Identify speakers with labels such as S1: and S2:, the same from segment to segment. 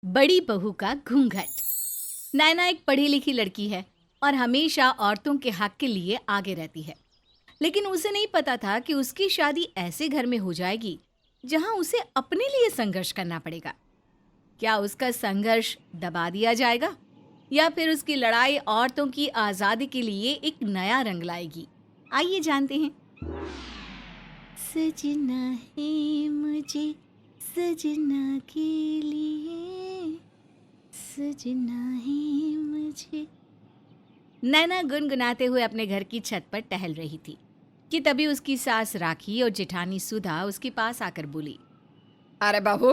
S1: बड़ी बहू का घूंघट। नैना एक पढ़ी लिखी लड़की है और हमेशा औरतों के हक के लिए आगे रहती है। लेकिन उसे नहीं पता था कि उसकी शादी ऐसे घर में हो जाएगी जहां उसे अपने लिए संघर्ष करना पड़ेगा। क्या उसका संघर्ष दबा दिया जाएगा या फिर उसकी लड़ाई औरतों की आजादी के लिए एक नया रंग लाएगी? आइए जानते हैं। सजना है मुझे सजना के लिए, सजना है मुझे। नैना गुनगुनाते हुए अपने घर की छत पर टहल रही थी कि तभी उसकी सास राखी और जेठानी सुधा उसके पास आकर बोली।
S2: अरे बहू,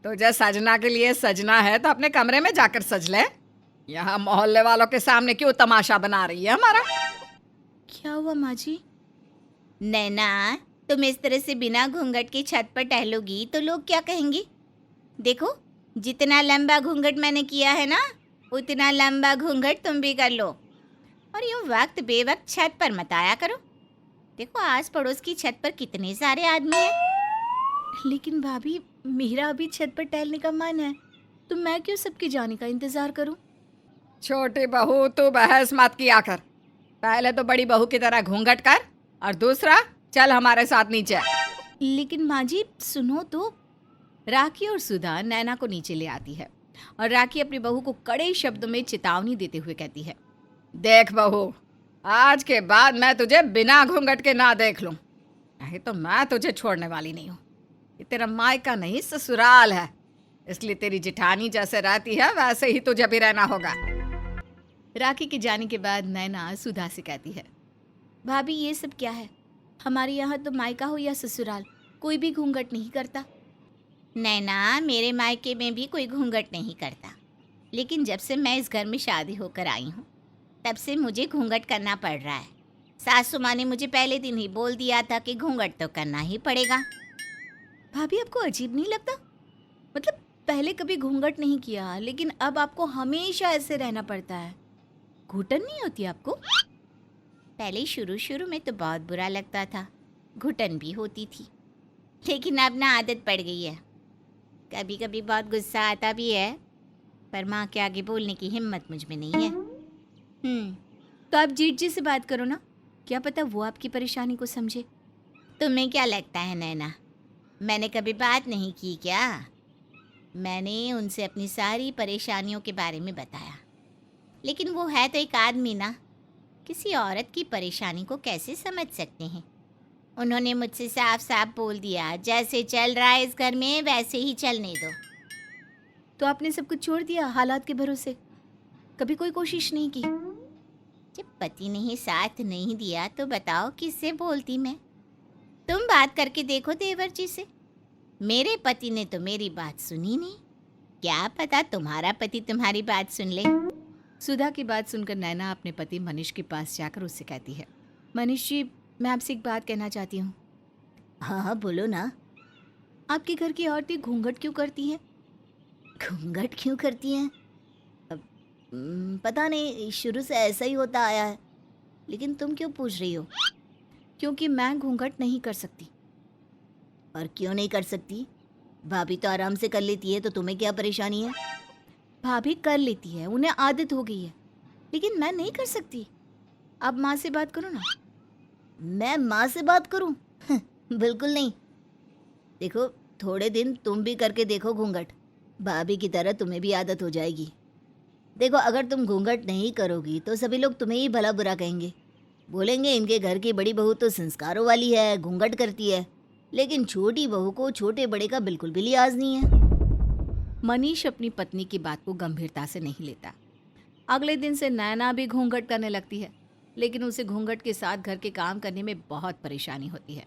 S2: तुझे सजना के लिए सजना है तो अपने कमरे में जाकर सज ले। यहाँ मोहल्ले वालों के सामने क्यों तमाशा बना रही है हमारा?
S1: क्या हुआ माँ जी? नैना, तुम इस तरह से बिना घूंघट के छत पर टहलोगी तो लोग क्या कहेंगे? देखो, जितना लंबा घूंघट मैंने किया है ना, उतना लंबा घूंघट तुम भी कर लो। और यूं वक्त बेवक्त छत पर मत आया करो। देखो, आस पड़ोस की छत पर कितने सारे आदमी हैं। लेकिन भाभी, मेरा अभी छत पर टहलने का मन है, तो मैं क्यों सबके जाने का इंतजार करूं?
S2: छोटी बहू, तू बहस मत किया कर। पहले तो बड़ी बहू की तरह घूंघट कर और दूसरा, चल हमारे साथ नीचे।
S1: लेकिन माँ जी, सुनो तो। राखी और सुधा नैना को नीचे ले आती है और राखी अपनी बहू को कड़े शब्दों में चेतावनी देते हुए कहती है।
S2: देख बहू, आज के बाद मैं तुझे बिना घूंघट के ना देख लूं, नहीं तो मैं तुझे छोड़ने वाली नहीं हूँ। ये तेरा मायका नहीं ससुराल है, इसलिए तेरी जिठानी जैसे रहती है वैसे ही तुझे भी रहना होगा।
S1: राखी के जाने के बाद नैना सुधा से कहती है, भाभी ये सब क्या है? हमारे यहाँ तो मायका हो या ससुराल, कोई भी घूंघट नहीं करता। नैना, मेरे मायके में भी कोई घूंघट नहीं करता, लेकिन जब से मैं इस घर में शादी होकर आई हूँ तब से मुझे घूंघट करना पड़ रहा है। सासू माँ ने मुझे पहले दिन ही बोल दिया था कि घूंघट तो करना ही पड़ेगा। भाभी, आपको अजीब नहीं लगता? मतलब पहले कभी घूंघट नहीं किया, लेकिन अब आपको हमेशा ऐसे रहना पड़ता है। घुटन नहीं होती आपको? पहले शुरू शुरू में तो बहुत बुरा लगता था, घुटन भी होती थी, लेकिन अब ना आदत पड़ गई है। कभी कभी बहुत गुस्सा आता भी है, पर माँ के आगे बोलने की हिम्मत मुझ में नहीं है। तो आप जीत जी से बात करो ना, क्या पता वो आपकी परेशानी को समझे। तुम्हें क्या लगता है नैना, मैंने कभी बात नहीं की क्या? मैंने उनसे अपनी सारी परेशानियों के बारे में बताया, लेकिन वो है तो एक आदमी ना, किसी औरत की परेशानी को कैसे समझ सकते हैं। उन्होंने मुझसे साफ साफ बोल दिया, जैसे चल रहा है इस घर में वैसे ही चलने दो। तो आपने सब कुछ छोड़ दिया हालात के भरोसे? कभी कोई कोशिश नहीं की? जब पति ने ही साथ नहीं दिया तो बताओ किससे बोलती मैं? तुम बात करके देखो देवर जी से। मेरे पति ने तो मेरी बात सुनी नहीं, क्या पता तुम्हारा पति तुम्हारी बात सुन ले। सुधा की बात सुनकर नैना अपने पति मनीष के पास जाकर उससे कहती है, मनीष जी, मैं आपसे एक बात कहना चाहती हूँ। हाँ हाँ, बोलो ना। आपके घर की औरतें घूंघट क्यों करती हैं? घूंघट क्यों करती हैं? पता नहीं, शुरू से ऐसा ही होता आया है, लेकिन तुम क्यों पूछ रही हो? क्योंकि मैं घूंघट नहीं कर सकती। और क्यों नहीं कर सकती? भाभी तो आराम से कर लेती है, तो तुम्हें क्या परेशानी है? भाभी कर लेती है, उन्हें आदत हो गई है, लेकिन मैं नहीं कर सकती। अब माँ से बात करो ना। मैं माँ से बात करूँ? बिल्कुल नहीं। देखो, थोड़े दिन तुम भी करके देखो घूंघट, भाभी की तरह तुम्हें भी आदत हो जाएगी। देखो, अगर तुम घूंघट नहीं करोगी तो सभी लोग तुम्हें ही भला बुरा कहेंगे, बोलेंगे इनके घर की बड़ी बहू तो संस्कारों वाली है, घूंघट करती है, लेकिन छोटी बहू को छोटे बड़े का बिल्कुल भी लिहाज नहीं है। मनीष अपनी पत्नी की बात को गंभीरता से नहीं लेता। अगले दिन से नैना भी घूंघट करने लगती है, लेकिन उसे घूंघट के साथ घर के काम करने में बहुत परेशानी होती है।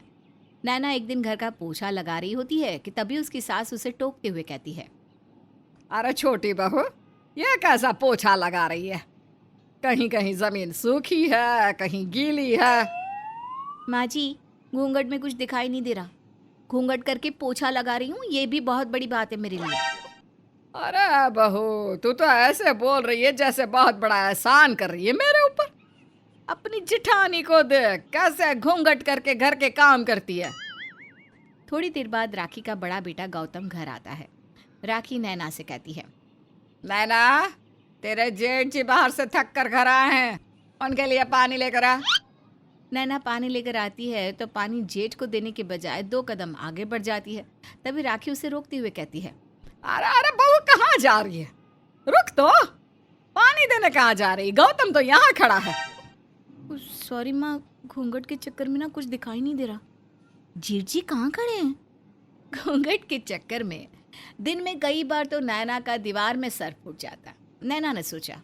S1: नैना एक दिन घर का पोछा लगा रही होती है कि तभी उसकी सास उसे टोकते हुए कहती है,
S2: अरे छोटी बहू, ये कैसा पोछा लगा रही है? कहीं कहीं जमीन सूखी है, कहीं गीली है।
S1: माँ जी, घूंघट में कुछ दिखाई नहीं दे रहा, घूंघट करके पोछा लगा रही हूँ, ये भी बहुत बड़ी बात है मेरे लिए।
S2: अरे बहू, तू तो ऐसे बोल रही है जैसे बहुत बड़ा एहसान कर रही है मेरे ऊपर। अपनी जिठानी को देख कैसे घूंघट करके घर के काम करती है।
S1: थोड़ी देर बाद राखी का बड़ा बेटा गौतम घर आता है। राखी नैना से कहती है।
S2: नैना, तेरे जेठ जी बाहर से थक कर घर आए हैं, उनके लिए पानी लेकर आ।
S1: नैना पानी लेकर आती है तो पानी जेठ को देने के बजाय 2 कदम आगे बढ़ जाती है। तभी राखी उसे रोकते हुए कहती है।
S2: अरे अरे बहू, कहाँ जा रही है? रुक तो, पानी देने कहाँ जा रही? गौतम तो यहाँ खड़ा है।
S1: सॉरी माँ, घूंघट के चक्कर में ना कुछ दिखाई नहीं दे रहा। जेठ जी कहाँ खड़े हैं? घूंघट के चक्कर में दिन में कई बार तो नैना का दीवार में सर फूट जाता। नैना ने सोचा,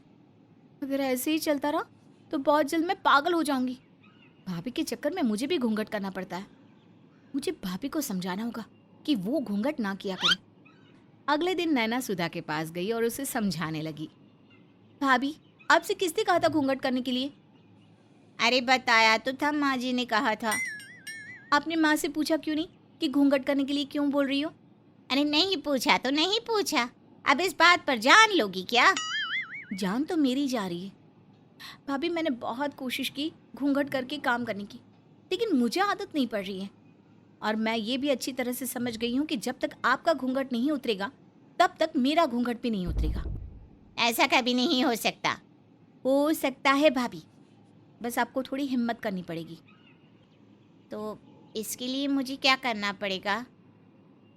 S1: अगर ऐसे ही चलता रहा तो बहुत जल्द मैं पागल हो जाऊंगी। भाभी के चक्कर में मुझे भी घूंघट करना पड़ता है। मुझे भाभी को समझाना होगा कि वो घूंघट ना किया करे। अगले दिन नैना सुधा के पास गई और उसे समझाने लगी। भाभी, आपसे किसने कहा था घूंघट करने के लिए? अरे बताया तो था, माँ जी ने कहा था। आपने माँ से पूछा क्यों नहीं कि घूंघट करने के लिए क्यों बोल रही हो? अरे नहीं पूछा तो नहीं पूछा, अब इस बात पर जान लोगी क्या? जान तो मेरी जा रही है। भाभी, मैंने बहुत कोशिश की घूंघट करके काम करने की, लेकिन मुझे आदत नहीं पड़ रही है। और मैं ये भी अच्छी तरह से समझ गई हूँ कि जब तक आपका घूंघट नहीं उतरेगा तब तक मेरा घूंघट भी नहीं उतरेगा। ऐसा कभी नहीं हो सकता। हो सकता है भाभी, बस आपको थोड़ी हिम्मत करनी पड़ेगी। तो इसके लिए मुझे क्या करना पड़ेगा?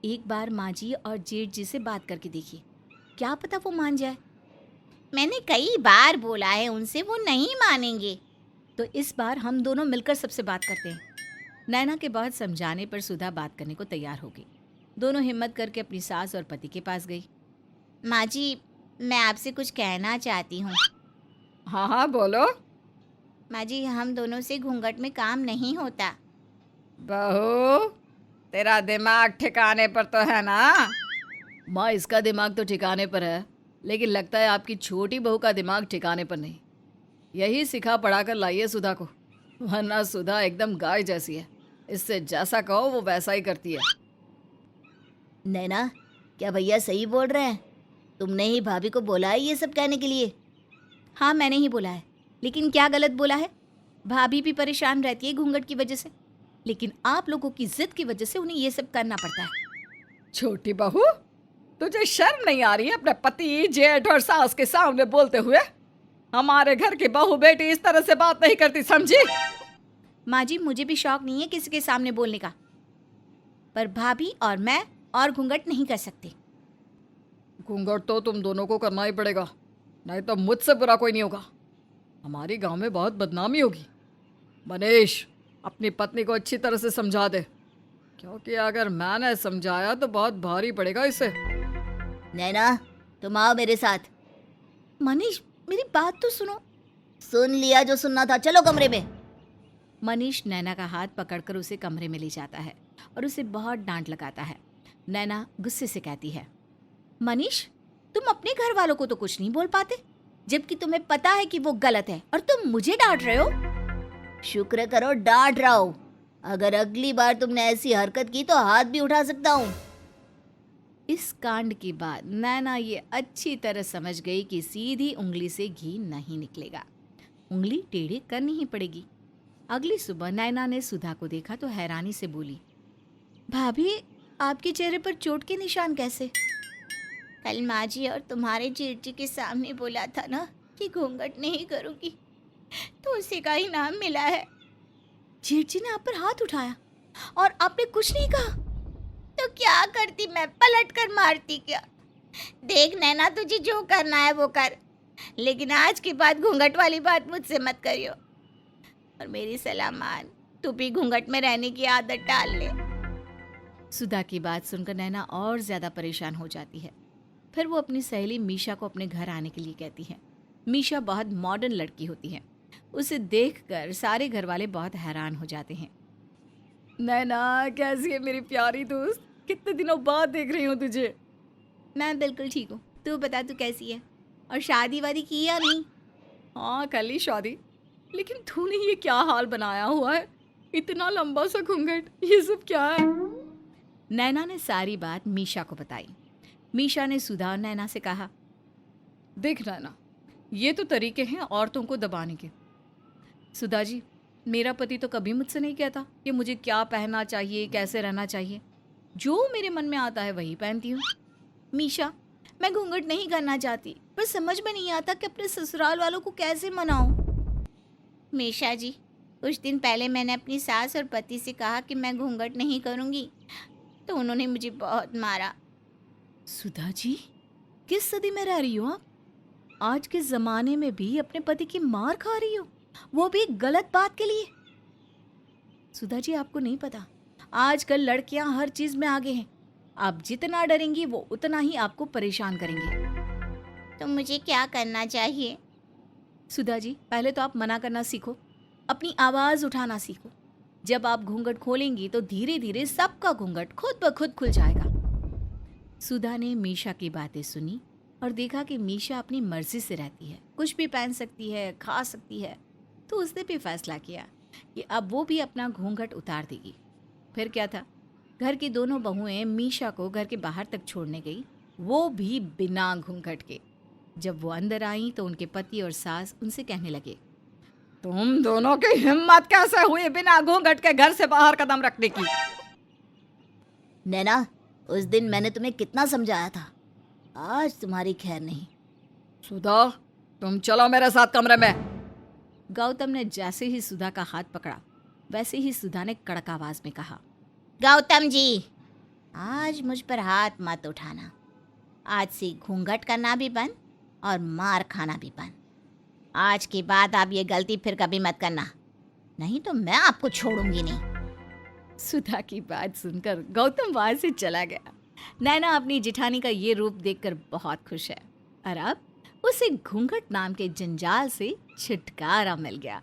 S1: एक बार माँ जी और जेठ जी से बात करके देखिए, क्या पता वो मान जाए। मैंने कई बार बोला है उनसे, वो नहीं मानेंगे। तो इस बार हम दोनों मिलकर सबसे बात करते हैं। नैना के बहुत समझाने पर सुधा बात करने को तैयार हो गई। दोनों हिम्मत करके अपनी सास और पति के पास गई। माँ जी, मैं आपसे कुछ कहना चाहती हूँ।
S2: हाँ हाँ बोलो।
S1: माँ जी, हम दोनों से घूंघट में काम नहीं होता।
S2: बहू, तेरा दिमाग ठिकाने पर तो है ना? माँ, इसका दिमाग तो ठिकाने पर है, लेकिन लगता है आपकी छोटी बहू का दिमाग ठिकाने पर नहीं। यही सिखा पढ़ा कर लाइए सुधा को, वरना सुधा एकदम गाय जैसी है। इससे जैसा कहो वो वैसा ही करती है।
S1: नैना, क्या भैया सही बोल रहे हैं? तुमने ही भाभी को बोला है ये सब कहने के लिए? हाँ, मैंने ही बोला है, लेकिन क्या गलत बोला है? भाभी भी परेशान रहती है घूंघट की वजह से, लेकिन आप लोगों की जिद की वजह से उन्हें ये सब करना पड़ता है।
S2: छोटी बहू, तुझे शर्म नहीं आ रही है अपने पति, जेठ और सास के सामने बोलते हुए? हमारे घर की बहू बेटी इस तरह से बात नहीं करती, समझी?
S1: माँ जी, मुझे भी शौक नहीं है किसी के सामने बोलने का, पर भाभी और मैं और घूंघट नहीं कर सकते।
S2: घूंघट तो तुम दोनों को करना ही पड़ेगा, नहीं तो मुझसे बुरा कोई नहीं होगा। हमारी गांव में बहुत बदनामी होगी। मनीष, अपनी पत्नी को अच्छी तरह से समझा दे, क्योंकि अगर मैंने समझाया तो बहुत भारी पड़ेगा इसे।
S1: नैना, तुम आओ मेरे साथ। मनीष, मेरी बात तो सुनो। सुन लिया जो सुनना था, चलो कमरे में। मनीष नैना का हाथ पकड़कर उसे कमरे में ले जाता है और उसे बहुत डांट लगाता है। नैना गुस्से से कहती है, मनीष, तुम अपने घर वालों को तो कुछ नहीं बोल पाते, जबकि तुम्हें पता है कि वो गलत है और तुम मुझे डांट रहे हो। शुक्र करो डांट रहा हो, अगर अगली बार तुमने ऐसी हरकत की तो हाथ भी उठा सकता हूँ। इस कांड के बाद नैना ये अच्छी तरह समझ गई कि सीधी उंगली से घी नहीं निकलेगा, उंगली टेढ़ी करनी ही पड़ेगी। अगली सुबह नैना ने सुधा को देखा तो हैरानी से बोली, भाभी, आपके चेहरे पर चोट के निशान कैसे? कल माँ जी और तुम्हारे जेठ जी के सामने बोला था ना कि घूंघट नहीं करूँगी, तो उसी का इनाम मिला है। जेठ जी ने आप पर हाथ उठाया और आपने कुछ नहीं कहा? तो क्या करती मैं, पलट कर मारती क्या? देख नैना, तुझे जो करना है वो कर, लेकिन आज के बाद घूंघट वाली बात मुझसे मत करियो। और मेरी सलाह मान, तू भी घूंघट में रहने की आदत डाल ले। सुधा की बात सुनकर नैना और ज्यादा परेशान हो जाती है। फिर वो अपनी सहेली मीशा को अपने घर आने के लिए कहती है। मीशा बहुत मॉडर्न लड़की होती है। उसे देखकर सारे घर वाले बहुत हैरान हो जाते हैं।
S2: नैना, कैसी है मेरी प्यारी दोस्त? कितने दिनों बाद देख रही हूँ तुझे।
S1: मैं बिल्कुल ठीक हूँ, तू बता तू कैसी है? और शादी वादी की या नहीं?
S2: हाँ, कल ही शादी। लेकिन तूने ये क्या हाल बनाया हुआ है? इतना लंबा सा घूंघट, ये सब क्या है?
S1: नैना ने सारी बात मीशा को बताई। मीशा ने सुधा और नैना से कहा,
S2: देख नैना, ये तो तरीके हैं औरतों को दबाने के। सुधा जी, मेरा पति तो कभी मुझसे नहीं कहता कि मुझे क्या पहनना चाहिए, कैसे रहना चाहिए। जो मेरे मन में आता है वही पहनती हूँ।
S1: मीशा, मैं घूंघट नहीं करना चाहती, पर समझ में नहीं आता कि अपने ससुराल वालों को कैसे मनाऊं। मीशा जी, कुछ दिन पहले मैंने अपनी सास और पति से कहा कि मैं घूंघट नहीं करूंगी, तो उन्होंने मुझे बहुत मारा। सुधा जी, किस सदी में रह रही हो आप? आज के जमाने में भी अपने पति की मार खा रही हो, वो भी एक गलत बात के लिए। सुधा जी, आपको नहीं पता, आजकल लड़कियां हर चीज में आगे हैं। आप जितना डरेंगी वो उतना ही आपको परेशान करेंगे। तो मुझे क्या करना चाहिए? सुधा जी, पहले तो आप मना करना सीखो, अपनी आवाज उठाना सीखो। जब आप घूंघट खोलेंगी तो धीरे धीरे सबका घूंघट खुद ब खुद खुल जाएगा। सुधा ने मीशा की बातें सुनी और देखा कि मीशा अपनी मर्जी से रहती है, कुछ भी पहन सकती है, खा सकती है। तो उसने भी फैसला किया कि अब वो भी अपना घूंघट उतार देगी। फिर क्या था, घर की दोनों बहुएं मीशा को घर के बाहर तक छोड़ने गई, वो भी बिना घूंघट के। जब वो अंदर आई तो उनके पति और सास उनसे कहने लगे,
S2: तुम दोनों की हिम्मत कैसे हुई बिना घूंघट के घर से बाहर कदम रखने की?
S1: नैना, उस दिन मैंने तुम्हें कितना समझाया था, आज तुम्हारी खैर नहीं।
S2: सुधा, तुम चलो मेरे साथ कमरे में।
S1: गौतम ने जैसे ही सुधा का हाथ पकड़ा, वैसे ही सुधा ने कड़क आवाज में कहा, गौतम जी, आज मुझ पर हाथ मत उठाना। आज से घूंघट करना भी बंद और मार खाना भी बंद। आज के बाद आप ये गलती फिर कभी मत करना, नहीं तो मैं आपको छोड़ूंगी नहीं। सुधा की बात सुनकर गौतम वहां से चला गया। नैना अपनी जिठानी का ये रूप देखकर बहुत खुश है और अब उसे घूंघट नाम के जंजाल से छुटकारा मिल गया।